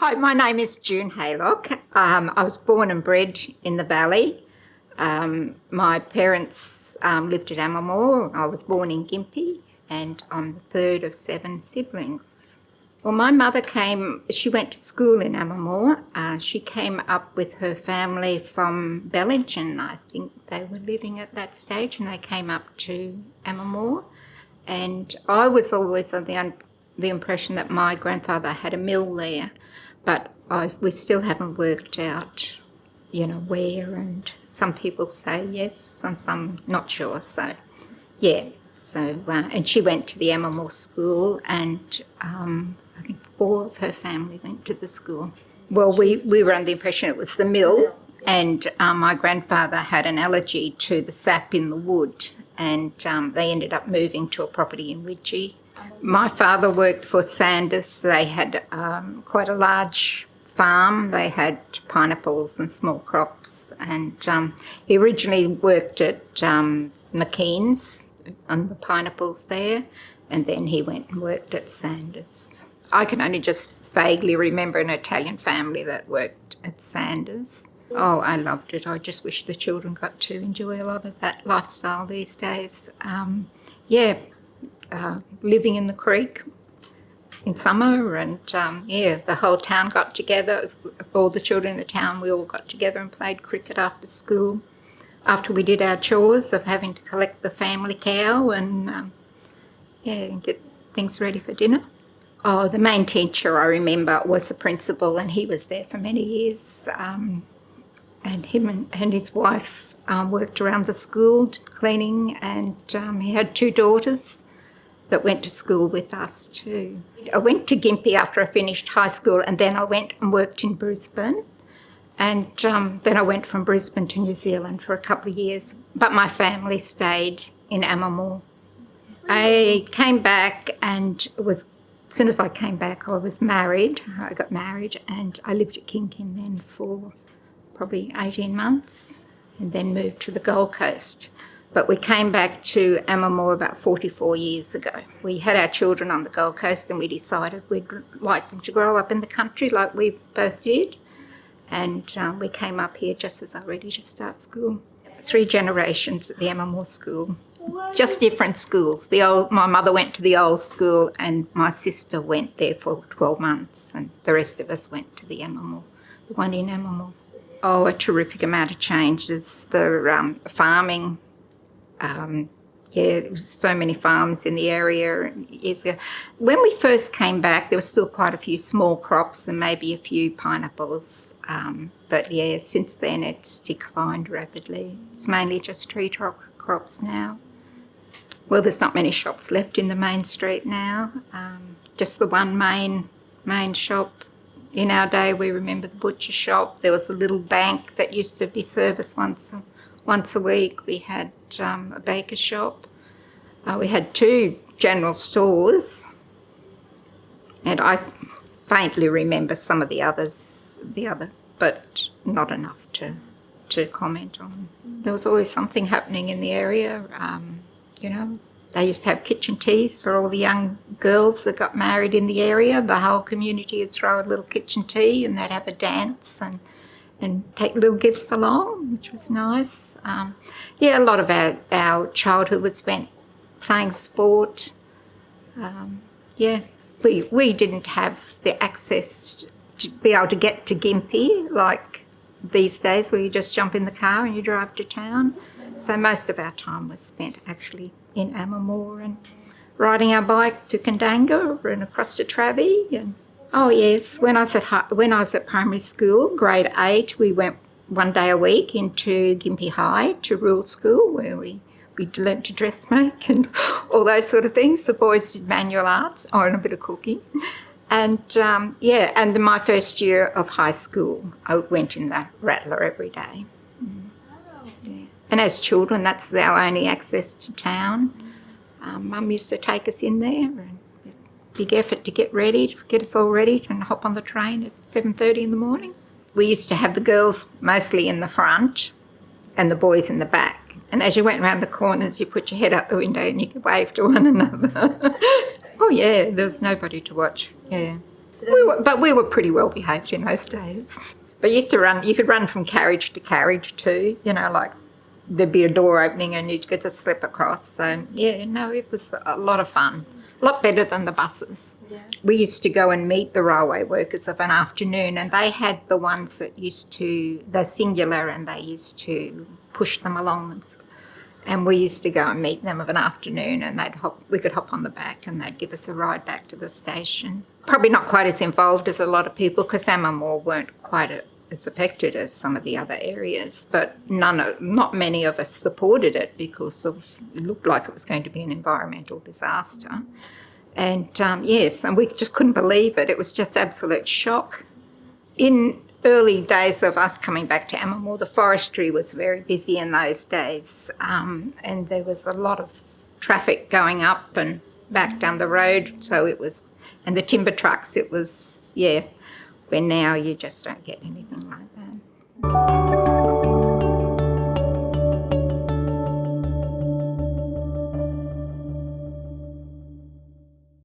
Hi, my name is June Haylock. I was born and bred in the Valley. My parents lived at Amamoor. I was born in Gympie and I'm the third of 7 siblings. Well, my mother she went to school in Amamoor. She came up with her family from Bellingen. I think they were living at that stage, and they came up to Amamoor. And I was always under the impression that my grandfather had a mill there, but we still haven't worked out, where, and some people say yes and some not sure. So, yeah. So, and she went to the Amamoor school, and I think 4 of her family went to the school. Well, we were under the impression it was the mill, and my grandfather had an allergy to the sap in the wood, and they ended up moving to a property in Widgie. My father worked for Sanders. They had quite a large farm. They had pineapples and small crops, and he originally worked at McKean's on the pineapples there, and then he went and worked at Sanders. I can only just vaguely remember an Italian family that worked at Sanders. Oh, I loved it. I just wish the children got to enjoy a lot of that lifestyle these days. Living in the creek in summer, and the whole town got together. All the children in the town, we all got together and played cricket after school, after we did our chores of having to collect the family cow and get things ready for dinner. Oh, the main teacher I remember was the principal, and he was there for many years. And him and his wife worked around the school cleaning, and he had 2 daughters that went to school with us too. I went to Gympie after I finished high school, and then I went and worked in Brisbane. And then I went from Brisbane to New Zealand for a couple of years, but my family stayed in Amamoor. I came back, and as soon as I came back, I was married. I got married, and I lived at Kinkin then for probably 18 months, and then moved to the Gold Coast. But we came back to Amamoor about 44 years ago. We had our children on the Gold Coast, and we decided we'd like them to grow up in the country like we both did. And we came up here just as I was ready to start school. 3 generations at the Amamoor school, just different schools. My mother went to the old school, and my sister went there for 12 months, and the rest of us went to the Amamoor, the one in Amamoor. Oh, a terrific amount of changes. The farming, there was so many farms in the area years ago. When we first came back, there were still quite a few small crops and maybe a few pineapples. But since then it's declined rapidly. It's mainly just tree crops now. Well, there's not many shops left in the main street now. Just the one main shop. In our day, we remember the butcher shop. There was a little bank that used to be serviced once a week. We had a baker shop. We had 2 general stores, and I faintly remember some of the others, but not enough to comment on. There was always something happening in the area. They used to have kitchen teas for all the young girls that got married in the area. The whole community would throw a little kitchen tea, and they'd have a dance and take little gifts along, which was nice. A lot of our childhood was spent playing sport. We didn't have the access to be able to get to Gympie like these days, where you just jump in the car and you drive to town. So most of our time was spent actually in Amamoor and riding our bike to Kandanga and across to Travie. And oh yes, when I was at primary school, grade 8, we went one day a week into Gympie High to rural school, where we learnt to dressmake and all those sort of things. The boys did manual arts and a bit of cooking. And and my first year of high school, I went in the Rattler every day. And as children, that's our only access to town. Mum used to take us in there, and big effort to get us all ready and hop on the train at 7:30 in the morning. We used to have the girls mostly in the front and the boys in the back. And as you went around the corners, you put your head out the window and you could wave to one another. Oh yeah, there was nobody to watch. Yeah. We were pretty well behaved in those days. But you could run from carriage to carriage too, like there'd be a door opening and you'd get to slip across. So, it was a lot of fun. A lot better than the buses. Yeah. We used to go and meet the railway workers of an afternoon, and they had the ones that they're singular, and they used to push them along them. And we used to go and meet them of an afternoon, and we could hop on the back and they'd give us a ride back to the station. Probably not quite as involved as a lot of people, because Amamoor weren't quite as affected as some of the other areas, but not many of us supported it because it looked like it was going to be an environmental disaster. And yes, and we just couldn't believe it. It was just absolute shock. In early days of us coming back to Amamoor, the forestry was very busy in those days, and there was a lot of traffic going up and back down the road, and the timber trucks, it was, where now you just don't get any